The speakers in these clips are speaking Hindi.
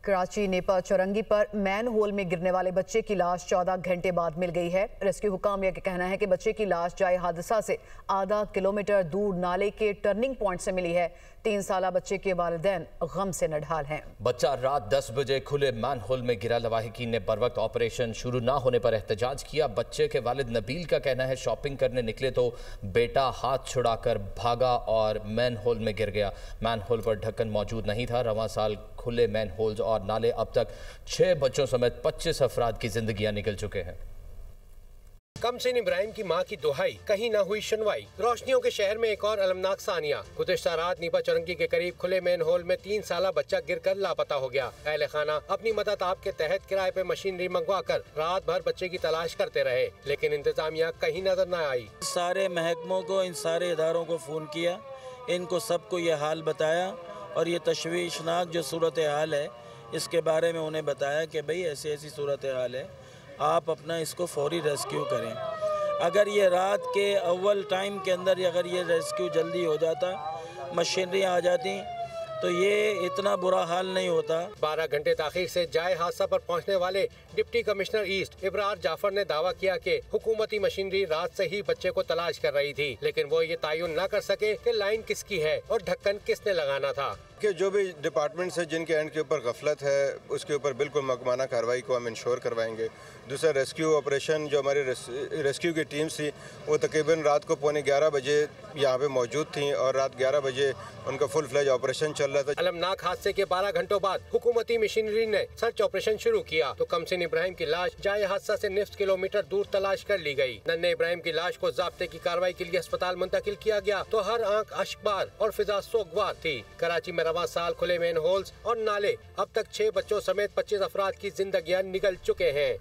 कराची नेपा चौरंगी पर मैन होल में गिरने वाले बच्चे की लाश 14 घंटे बाद मिल गई है। रेस्क्यू हुकाम का कहना है कि बच्चे की लाश जाए हादसा से आधा किलोमीटर दूर नाले के टर्निंग पॉइंट से मिली है। 3 साला बच्चे के वालिदैन गम से नढाल हैं। बच्चा रात 10 बजे खुले मैन होल में गिरा। लवाहिकीन ने बर वक्त ऑपरेशन शुरू ना होने पर एहतजाज किया। बच्चे के वालिद नबील का कहना है शॉपिंग करने निकले तो बेटा हाथ छुड़ाकर भागा और मैन होल में गिर गया। मैन होल पर ढक्कन मौजूद नहीं था। रवां साल खुले मैन होल्स और नाले अब तक 6 बच्चों समेत 25 अफराद की जिंदगियां निकल चुके हैं। कमसिन इब्राहिम की मां की दुहाई, कहीं न हुई सुनवाई। रोशनियों के शहर में एक और अलमनाक सानिया। गुज़िश्ता रात नीपा चौरंगी के करीब खुले मेन होल में 3 साला बच्चा गिरकर लापता हो गया। अहले खाना अपनी मदद आप के तहत किराए पे मशीनरी मंगवा कर रात भर बच्चे की तलाश करते रहे, लेकिन इंतजामिया कहीं नजर न आई। सारे महकमों को, इन सारे इदारों को फ़ोन किया, इनको सबको ये हाल बताया और ये तशवीशनाक जो सूरत हाल है इसके बारे में उन्हें बताया कि भाई ऐसी ऐसी सूरत हाल है, आप अपना इसको फौरी रेस्क्यू करें। अगर ये रात के अव्वल टाइम के अंदर अगर ये रेस्क्यू जल्दी हो जाता, मशीनरी आ जाती, तो ये इतना बुरा हाल नहीं होता। 12 घंटे ताखीर से जाए हादसा पर पहुंचने वाले deputy commissioner east Ibrar Jafar ने दावा किया कि हुकूमती मशीनरी रात से ही बच्चे को तलाश कर रही थी, लेकिन वो ये तयन न कर सके कि लाइन किसकी है और ढक्कन किसने लगाना था। कि जो भी डिपार्टमेंट है जिनके एंड के ऊपर गफलत है उसके ऊपर बिल्कुल महकमाना कार्रवाई को हम इंश्योर करवाएंगे। दूसरा रेस्क्यू ऑपरेशन, जो हमारी रेस्क्यू की टीम थी वो तकरीबन रात को 11:15 बजे यहाँ पे मौजूद थी और रात 11 बजे उनका फुल फ्लेज ऑपरेशन चल रहा था। अलमनाक हादसे के 12 घंटों बाद हुकूमती मशीनरी ने सर्च ऑपरेशन शुरू किया तो कमसिन इब्राहिम की लाश जाए हादसा से निफ्स किलोमीटर दूर तलाश कर ली गई। नन्हे इब्राहिम की लाश को ज़ाब्ते की कार्रवाई के लिए अस्पताल मुंतकिल किया गया तो हर आंख अश्कबार और फिजा सोगवार थी। कराची में रवां साल खुले मेन होल्स और नाले अब तक 6 बच्चों समेत 25 अफराद की जिंदगियां निकल चुके हैं।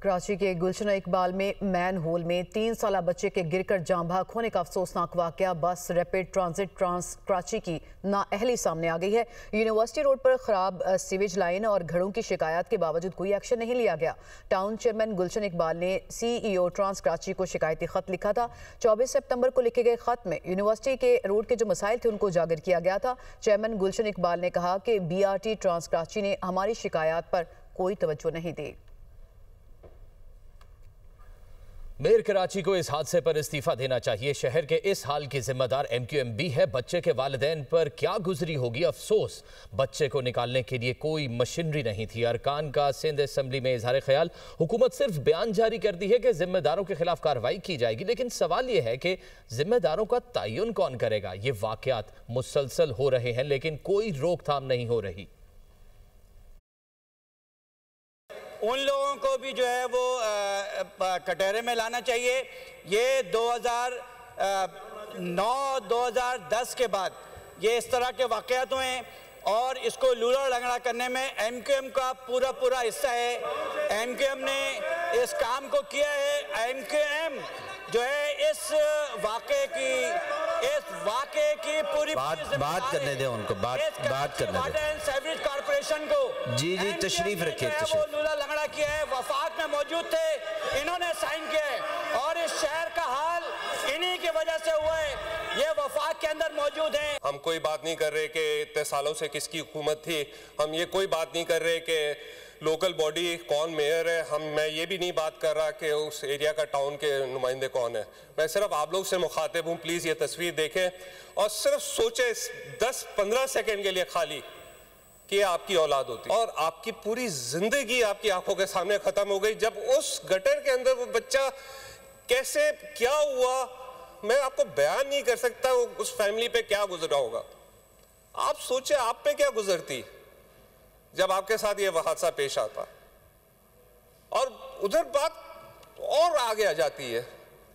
कराची के गुलशन इकबाल में मैन होल में 3 साला बच्चे के गिरकर जान भाग होने का अफसोसनाक वाकया बस रैपिड ट्रांजिट ट्रांस कराची की नाअहली सामने आ गई है। यूनिवर्सिटी रोड पर खराब सीवेज लाइन और घरों की शिकायत के बावजूद कोई एक्शन नहीं लिया गया। टाउन चेयरमैन गुलशन इकबाल ने CEO ट्रांस कराची को शिकायती खत लिखा था। 24 सितंबर को लिखे गए खत में यूनिवर्सिटी के रोड के जो मसाइल थे उनको उजागर किया गया था। चेयरमैन गुलशन इकबाल ने कहा कि BRT ट्रांस कराची ने हमारी शिकायत पर कोई तवज्जो नहीं दी। मेयर कराची को इस हादसे पर इस्तीफा देना चाहिए। शहर के इस हाल की जिम्मेदार MQMB है। बच्चे के वालिदैन पर क्या गुजरी होगी अफसोस। बच्चे को निकालने के लिए कोई मशीनरी नहीं थी। अरकान का सिंध असम्बली में इजहार ख्याल, हुकूमत सिर्फ बयान जारी करती है कि जिम्मेदारों के खिलाफ कार्रवाई की जाएगी, लेकिन सवाल यह है कि जिम्मेदारों का तयन कौन करेगा। ये वाकयात मुसलसल हो रहे हैं लेकिन कोई रोकथाम नहीं हो रही। उन लोगों को भी जो है वो कटहरे में लाना चाहिए। ये 2009-2010 के बाद ये इस तरह के वाक़यात हुए हैं और इसको लूला लंगड़ा करने में MQM का पूरा हिस्सा है। MQM ने इस काम को किया है। MQM जो है इस वाक़े की पूरी बात करने दें उनको, बात करने दें। सीवरेज कॉर्पोरेशन को जी तशरीफ रखिए। वो लूला लंगड़ा किया है। वफाक में मौजूद थे, इन्होंने साइन किया है और इस शहर का हाल इन्हीं की वजह से हुआ है। ये वफाक के अंदर मौजूद है। हम कोई बात नहीं कर रहे कि इतने सालों से किसकी हुकूमत थी। हम ये कोई बात नहीं कर रहे कि लोकल बॉडी कौन मेयर है। मैं ये भी नहीं बात कर रहा कि उस एरिया का टाउन के नुमाइंदे कौन है। मैं सिर्फ आप लोग से मुखातिब हूँ। प्लीज़ ये तस्वीर देखें और सिर्फ सोचें 10-15 सेकेंड के लिए खाली कि आपकी औलाद होती और आपकी पूरी जिंदगी आपकी आंखों के सामने खत्म हो गई। जब उस गटर के अंदर वो बच्चा कैसे क्या हुआ, मैं आपको बयान नहीं कर सकता उस फैमिली पे क्या गुजरा होगा। आप सोचे आप पे क्या गुजरती जब आपके साथ ये हादसा पेश आता। और उधर बात और आगे आ जाती है,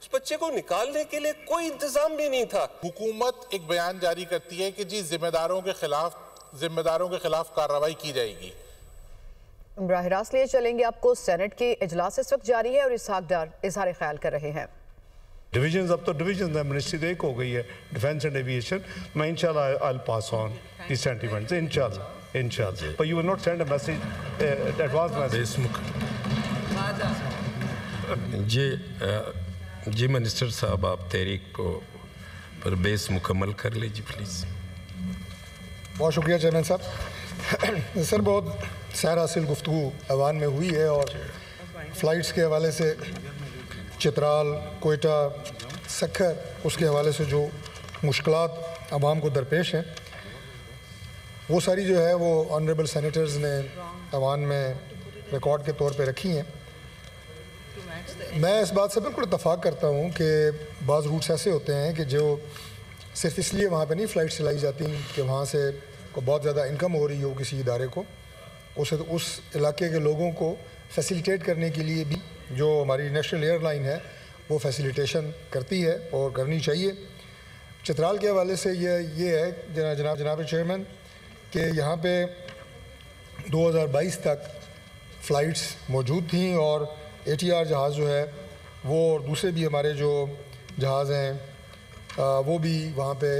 उस बच्चे को निकालने के लिए कोई इंतजाम भी नहीं था। हुकूमत एक बयान जारी करती है कि जी जिम्मेदारों के खिलाफ कार्रवाई की जाएगी। बराह रास्त लिए चलेंगे आपको। सेनेट के इजलास इस वक्त जारी है और इसहाक डार इजहार ख्याल कर रहे हैं। डिवीजन अब तो डिवीजन मिनिस्ट्री तो एक हो गई है, डिफेंस एंड एविएशन। मैं इंशाल्लाह आई पास ऑन दी सेंटीमेंट्स इंशाल्लाह। But you will not send a message, advance message. जी मिनिस्टर साहब, आप तहरीक को पर बेस मुकम्मल कर लीजिए प्लीज़। बहुत शुक्रिया चेयरमैन साहब। सर बहुत सैर हासिल गुफ्तगू अवान में हुई है और फ़्लाइट्स के हवाले से चित्राल, कोयटा, सक्खर, उसके हवाले से जो मुश्किलात अवाम को दरपेश हैं वो सारी जो है वो ऑनरेबल सेनेटर्स ने अवान में रिकॉर्ड के तौर पे रखी हैं। मैं इस बात से बिल्कुल इत्तफ़ाक़ करता हूँ कि बाज़ रूट्स ऐसे होते हैं कि जो सिर्फ इसलिए वहाँ पे नहीं फ़्लाइट चलाई जाती कि वहाँ से को बहुत ज़्यादा इनकम हो रही हो किसी इदारे को, उसे तो उस इलाके के लोगों को फैसिलिटेट करने के लिए भी जो हमारी नेशनल एयरलाइन है वो फैसिलिटेशन करती है और करनी चाहिए। चित्राल के हवाले से ये है जनाब चेयरमैन कि यहाँ पे 2022 तक फ़्लाइट्स मौजूद थी और ATR जहाज़ जो है वो और दूसरे भी हमारे जो जहाज़ हैं वो भी वहाँ पे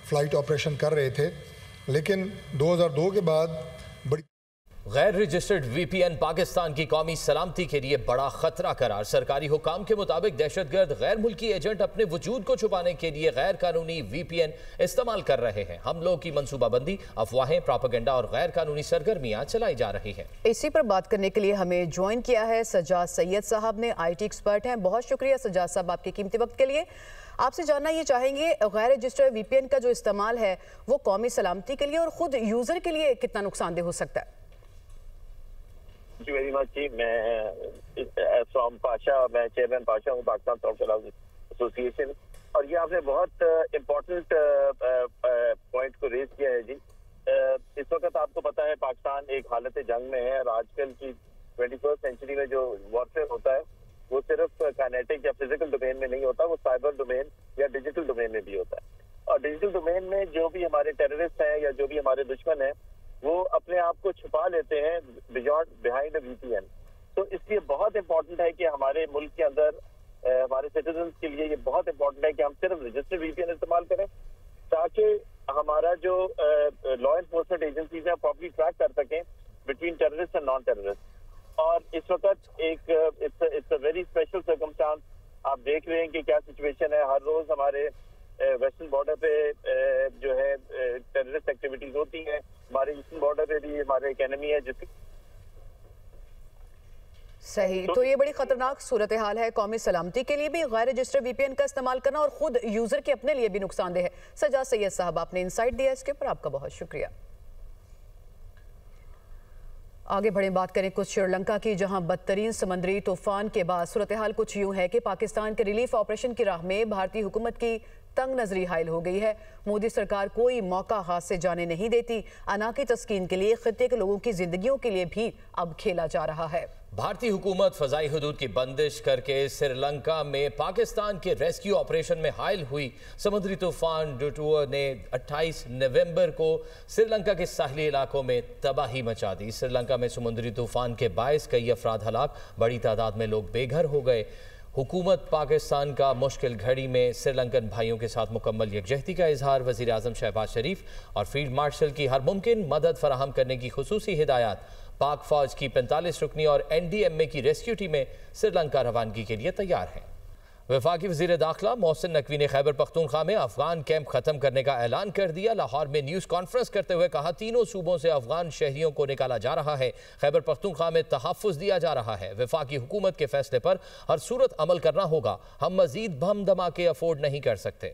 फ़्लाइट ऑपरेशन कर रहे थे, लेकिन 2002 के बाद बड़ी गैर रजिस्टर्ड VPN पाकिस्तान की कौमी सलामती के लिए बड़ा खतरा करार। सरकारी हुकाम के मुताबिक दहशतगर्द गैर मुल्की एजेंट अपने वजूद को छुपाने के लिए गैर कानूनी VPN इस्तेमाल कर रहे हैं। हमलों की मनसूबाबंदी, अफवाहें, प्रोपेगेंडा और गैर कानूनी सरगर्मियां चलाई जा रही हैं। इसी पर बात करने के लिए हमें ज्वाइन किया है सज्जाद सैयद साहब ने, IT एक्सपर्ट हैं। बहुत शुक्रिया सज्जाद साहब आपके कीमती वक्त के लिए। आपसे जानना ये चाहेंगे गैर रजिस्टर्ड VPN का जो इस्तेमाल है वो कौमी सलामती के लिए और खुद यूजर के लिए कितना नुकसानदेह हो सकता है? वेरी मच जी, मैं फ्रॉम पाशा, मैं चेयरमैन पाशा हूँ, पाकिस्तान टॉप एसोसिएशन, और ये आपने बहुत इम्पोर्टेंट पॉइंट को रेज किया है जी। इस वक्त आपको पता है पाकिस्तान एक हालत जंग में है और आजकल की 21st सेंचुरी में जो वॉरफेयर होता है वो सिर्फ काइनेटिक या फिजिकल डोमेन में नहीं होता, वो साइबर डोमेन या डिजिटल डोमेन में भी होता है। और डिजिटल डोमेन में जो भी हमारे टेररिस्ट हैं या जो भी हमारे दुश्मन हैं वो अपने आप को छुपा लेते हैं बिहाइंड VPN। तो इसलिए बहुत इंपॉर्टेंट है कि हमारे मुल्क के अंदर हमारे सिटीजन के लिए ये बहुत इंपॉर्टेंट है कि हम सिर्फ रजिस्टर्ड VPN इस्तेमाल करें ताकि हमारा जो लॉ एनफोर्समेंट एजेंसीज हैं प्रॉपर्ली ट्रैक कर सकें between terrorist and non terrorist. और इस वक्त एक it's a very special circumstance, आप देख रहे हैं कि क्या सिचुएशन है। हर रोज हमारे वेस्टर्न बॉर्डर पे जो है टेररिस्ट एक्टिविटीज होती हैं, हमारे ईस्टर्न बॉर्डर पे भी हमारे एक एनिमी है जिसकी सही। तो ये बड़ी खतरनाक सूरत हाल है कौमी सलामती के लिए भी, गैर रजिस्टर्ड VPN का इस्तेमाल करना और खुद यूजर के अपने लिए भी नुकसानदेह है। सज्जाद सैयद साहब आपने इंसाइट दिया इसके ऊपर आपका बहुत शुक्रिया। आगे बढ़े, बात करें कुछ श्रीलंका की, जहां बदतरीन समंदरी तूफान के बाद सूरत हाल कुछ यूं है कि पाकिस्तान के रिलीफ ऑपरेशन की राह में भारतीय हुकूमत की तंग नजरी हायल हो गई है। मोदी सरकार कोई मौका हाथ से जाने नहीं देती। अना की तस्कीन के लिए खित्ते के लोगों की जिंदगियों के लिए भी अब खेला जा रहा है। भारतीय हुकूमत फजाई हदूद की बंदिश करके श्रीलंका में पाकिस्तान के रेस्क्यू ऑपरेशन में हायल हुई समुद्री तूफान डुटुआ ने 28 नवंबर को श्रीलंका के साहली इलाकों में तबाही मचा दी। श्रीलंका में समुद्री तूफान के बायस कई अफराद हलाक, बड़ी तादाद में लोग बेघर हो गए। हुकूमत पाकिस्तान का मुश्किल घड़ी में श्रीलंकन भाइयों के साथ मुकम्मल यकजहती का इजहार। वज़ीर आज़म शहबाज शरीफ और फील्ड मार्शल की हर मुमकिन मदद फराहम करने की खुसूसी हिदायत। पाक फौज की 45 रुकनी और NDMA की रेस्क्यू टीमें श्रीलंका रवानगी के लिए तैयार हैं। वफाकी वज़ीर दाखिला मोहसिन नकवी ने खैबर पख्तूनख्वा में अफगान कैंप खत्म करने का ऐलान कर दिया। लाहौर में न्यूज़ कॉन्फ्रेंस करते हुए कहा, तीनों सूबों से अफगान शहरियों को निकाला जा रहा है। खैबर पख्तूनख्वा में तहफ़्फ़ुज़ दिया जा रहा है। वफाकी हुकूमत के फैसले पर हर सूरत अमल करना होगा। हम मज़ीद बम धमाके अफोर्ड नहीं कर सकते।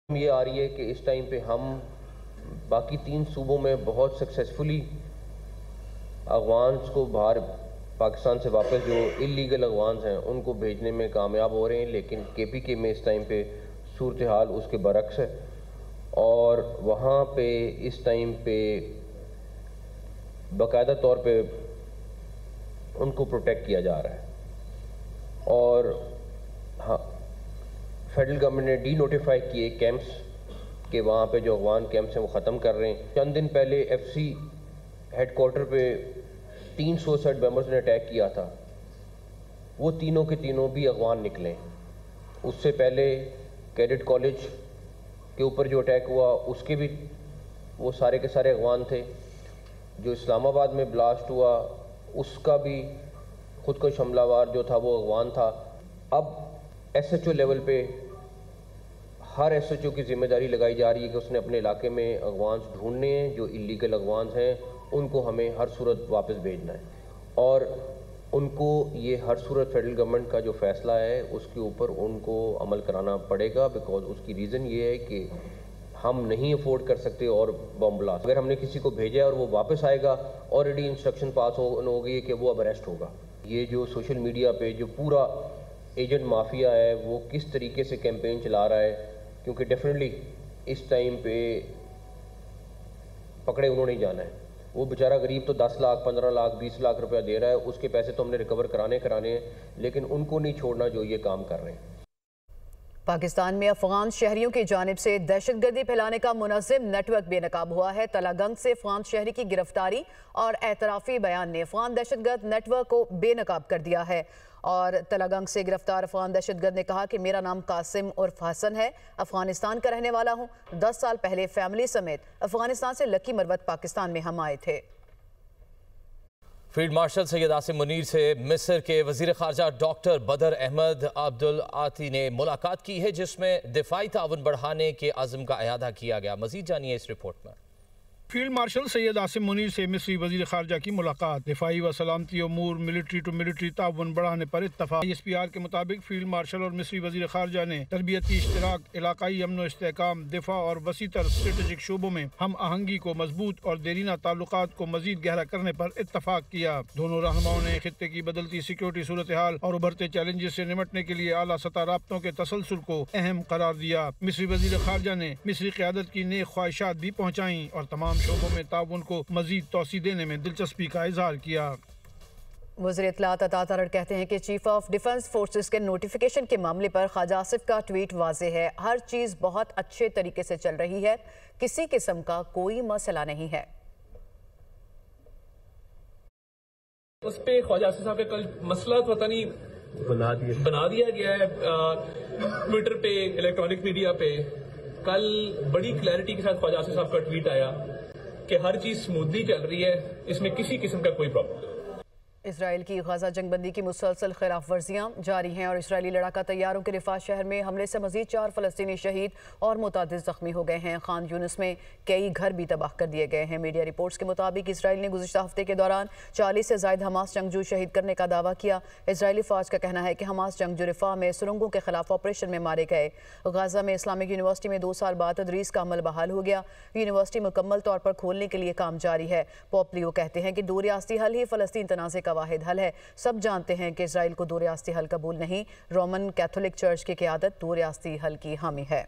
ये आ रही है कि इस टाइम पे हम बाकी 3 सूबों में बहुत सक्सेसफुली अफगान्स को बाहर पाकिस्तान से वापस जो इलीगल अफगान्स हैं उनको भेजने में कामयाब हो रहे हैं, लेकिन KPK में इस टाइम पे सूरत हाल उसके बरक्स है और वहाँ पे इस टाइम पे बाकायदा तौर पे उनको प्रोटेक्ट किया जा रहा है। और हाँ, फेडरल गवर्नमेंट ने डी-नोटिफाई किए कैंप्स के वहाँ पे जो अफगान कैंप्स हैं वो ख़त्म कर रहे हैं। चंद दिन पहले FC हेडक्वार्टर पे 3 सुसाइड बॉम्बर्स ने अटैक किया था, वो तीनों के तीनों भी अफगान निकले। उससे पहले कैडेट कॉलेज के ऊपर जो अटैक हुआ उसके भी वो सारे के सारे अफगान थे। जो इस्लामाबाद में ब्लास्ट हुआ उसका भी खुदकुश हमलावर जो था वो अफगान था। अब SHO लेवल पे हर SHO की जिम्मेदारी लगाई जा रही है कि उसने अपने इलाके में अगवांस ढूंढने हैं, जो इलीगल अगवांस हैं उनको हमें हर सूरत वापस भेजना है और उनको ये हर सूरत फेडरल गवर्नमेंट का जो फैसला है उसके ऊपर उनको अमल कराना पड़ेगा, बिकॉज उसकी रीज़न ये है कि हम नहीं अफोर्ड कर सकते और बम ब्लास्ट। अगर हमने किसी को भेजा और वो वापस आएगा, ऑलरेडी इंस्ट्रक्शन पास हो गई है कि वो अब अरेस्ट होगा। ये जो सोशल मीडिया पे जो पूरा एजेंट माफिया है वो किस तरीके से कैंपेन चला रहा है, क्योंकि डेफिनेटली इस टाइम पे पकड़े उन्होंने ही जाना है। वो बेचारा गरीब तो 10 लाख 15 लाख 20 लाख रुपया दे रहा है, उसके पैसे तो हमने रिकवर कराने हैं, लेकिन उनको नहीं छोड़ना जो ये काम कर रहे हैं। पाकिस्तान में अफगान शहरियों की जानिब से दहशतगर्दी फैलाने का मुनज़्ज़म नेटवर्क बेनकाब हुआ है। तलागंग से अफगान शहरी की गिरफ्तारी और एतराफ़ी बयान ने अफगान दहशतगर्द नेटवर्क को बेनकाब कर दिया है। और तलागंग से गिरफ्तार अफगान दहशतगर्द ने कहा कि मेरा नाम कासिम उर्फ हसन है, अफगानिस्तान का रहने वाला हूँ। 10 साल पहले फैमिली समेत अफगानिस्तान से लकी मरवत पाकिस्तान में हम आए थे। फील्ड मार्शल सैयद आसिम मुनीर से मिस्र के वजीर खारजा डॉक्टर बदर अहमद अब्दुल आती ने मुलाकात की है, जिसमें दिफाई ताउन बढ़ाने के अज़्म का अयादा किया गया। मजीद जानिए इस रिपोर्ट में। फील्ड मार्शल सैयद आसिम मुनीर से मिस्री वजीर खारजा की मुलाकात, दिफाई व सलामती अमूर, मिलिट्री टू मिलिट्री ताउन बढ़ाने पर इत्तफाक। ISPR के मुताबिक फील्ड मार्शल और मिस्री वजीर खारजा ने तरबियती इश्तराक, इलाकाई अमन व इस्तेहकाम, दिफा और वसी तर स्ट्रेटेजिक शोबों में हम आहंगी को मजबूत और देरीना ताल्लुकात को मजीद गहरा करने पर इत्तफाक किया। दोनों रहनुमाओं ने खित्ते की बदलती सिक्योरिटी सूरत हाल और उभरते चैलेंजेस से निमटने के लिए आला सतह राब्तों के तसलसल को अहम करार दिया। मिस्री वजीर खारजा ने मिस्री क़यादत की नेक ख्वाहिशात भी पहुँचाई और तमाम शोबों में ताउन को मजीद तौसी देने में दिलचस्पी का इजहार किया। वज़ीर इत्तलात अता तारड़ कहते हैं कि चीफ ऑफ डिफेंस फोर्सेस के नोटिफिकेशन के मामले पर ख्वाजा आसिफ का ट्वीट वाज़े है, हर चीज़ बहुत अच्छे तरीके से चल रही है, किसी किस्म का कोई मसला नहीं है। उस पे ख्वाजा आसिफ साहब का कल मसला पता नहीं बना दिया गया है ट्विटर पे, इलेक्ट्रॉनिक मीडिया पे। कल बड़ी क्लैरिटी के साथ ख्वाजा आसिफ साहब का ट्वीट आया कि हर चीज स्मूथली चल रही है, इसमें किसी किस्म का कोई प्रॉब्लम नहीं। इसराइल की गजा जंगबंदी की मुसलसल खिलाफ वर्जियाँ जारी हैं और इसराइली लड़ाका तैयारों के रिफा शहर में हमले से मजीद 4 फलस्तीनी शहीद और मुतादिद जख्मी हो गए हैं। खान यूनिस में कई घर भी तबाह कर दिए गए हैं। मीडिया रिपोर्ट्स के मुताबिक इसराइल ने गुज़िश्ता हफ्ते के दौरान 40 से ज़ायद हमास जंगजू शहीद करने का दावा किया। इसराइली फौज का कहना है कि हमास जंगजू रिफा में सुरंगों के खिलाफ ऑपरेशन में मारे गए। गजा में इस्लामिक यूनिवर्सिटी में 2 साल बाद तदरीस का अमल बहाल हो गया। यूनिवर्सिटी मुकम्मल तौर पर खोलने के लिए काम जारी है। पोप लियो कहते हैं कि 2 रियासती हल ही फ़लस्तीन तनाज़े का वाहिद हल है। सब जानते हैं कि इसराइल को 2 रियासती हल कबूल नहीं। रोमन कैथोलिक चर्च की क़यादत 2 रियासती हल की हामी है।